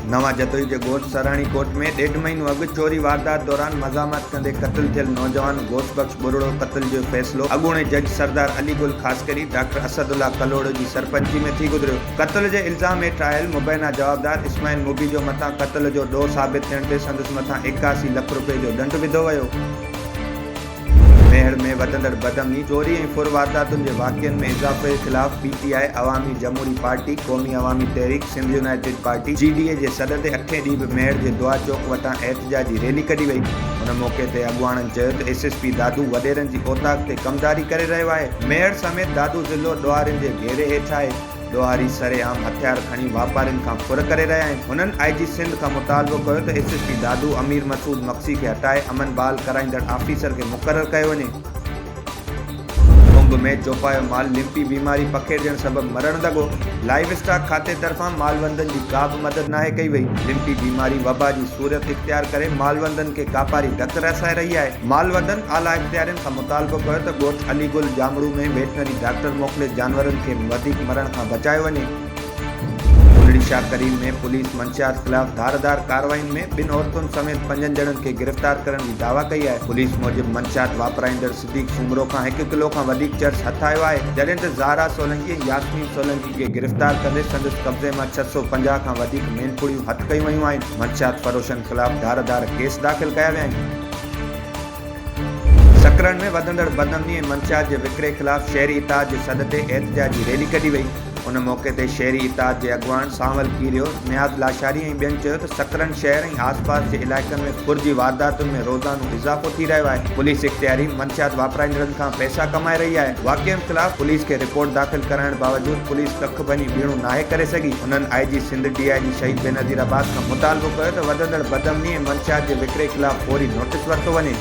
नवा जतोई जे ॻोठ सराणी कोट में 1.5 महीनो अॻु चोरी वारदात दौरान मज़ामत कंदे क़त्ल थियल नौजवान घोषबख्श बुरड़ो क़त्ल जो फ़ैसिलो अॻूणे जज सरदार अली गुल ख़ासकरी डॉक्टर असदुल्ला कलोड़ जी सरपंची में थी गुज़रियो। क़त्ल जे इल्ज़ाम हेठि आयल मुबैना जवाबदार इस्माइल मुबी जो मथां क़त्ल जो ॾोह साबित थियण ते संदसि मथां 81 लख रुपए जो दंड विधो वियो। मेहर में वधंदड़ बदअमनी, चोरी ऐं फुर वारदातुनि जे वाक़िअनि में इज़ाफ़े जे ख़िलाफ़ पीटीआई, अवामी जमहूरी पार्टी, क़ौमी अवामी तहरीक, सिंध यूनाइटेड पार्टी जीडीए जे सॾ ते 8 ॾींहं बि मेहर जे दुआ चौक वटां एहतजाजी रैली कढी वई। हुन मौक़े ते अॻुवाणनि चयो त एसएसपी दादू वॾेरनि जी औताक ते कमदारी करे रहियो आहे। मेहर समेत दादू ज़िलो ॾोहारियुनि जे घेरे हेठि आहे। ॾोहारी सरेआम हथियार खणी वापारियुनि खां फुर करे रहिया आहिनि। हुननि आईजी सिंध खां मुतालबो कयो त एसएसपी दादू अमीर मसूद मक्सी खे हटाए अमन बहाल कराईंदड़ आफ़ीसर खे मुक़ररु कयो वञे। कुंभ में चौपायो माल लिम्पी बीमारी पखेड़जण सबबि मरण लॻो। लाइव स्टॉक खाते तरफ़ां मालवंदनि जी का बि मदद नाहे कई वई। लिम्पी बीमारी वबा जी सूरत इख्तियार करे मालवंदनि खे कापारी ढक रसाए रही आहे। मालवंदनि आला इख्तियारनि खां मुतालबो कयो त ॻोठ अलीगुल जामड़ू में वेटनरी डॉक्टर मोकिले जानवरनि खे वधीक मरण खां बचायो वञे। शाह करीम में पुलिस मंशियात ख़िलाफ़ धारदार कार्रवाइयुनि में 2 औरतुनि समेत 5 ॼणनि खे गिरफ़्तार करण जी दावा कई आहे। पुलिस मूजिबि मंशियात वापराईंदड़ सिद्दीक़ सुमरो खां 1 किलो खां वधीक चर्च हथ आयो आहे, जॾहिं त ज़ारा सोलंकी ऐं यास्मीन सोलंकी खे गिरफ़्तार कंदे संदसि कब्ज़े मां 650 खां वधीक मेनपुड़ियूं हथ कयूं वयूं आहिनि। मंशियात फ़रोशनि ख़िलाफ़ धारदार केस दाख़िल कया विया आहिनि। सकरन में वधंदड़ बदअमनी ऐं मंशियात जे विकिरे ख़िलाफ़ शहरी इताद जे सॾ ते एहतजाजी रैली कढी वई। उन मौक़े ते शहरी इताद जे अॻुवान सांवल कीरियो, नियाज़ लाशारी ऐं ॿियनि चयो त सकरन शहर ऐं आसपास जे इलाइक़नि में फुर जी वारदातुनि में रोज़ानो इज़ाफ़ो थी रहियो आहे। पुलिस इख्तियारी मंशियात वापराईंदड़नि खां पैसा कमाए रही आहे। वाक़िअनि ख़िलाफ़ पुलिस खे रिपोर्ट दाख़िल कराइण बावजूदि पुलिस कख भञी बीणो नाहे करे सघी। हुननि आईजी सिंध डीआईजी शहीद बेनज़ीर अब्बास खां मुतालबो कयो त वधंदड़ बदअमनी ऐं मंशियात जे विकिरे ख़िलाफ़ फौरी नोटिस वरितो वञे।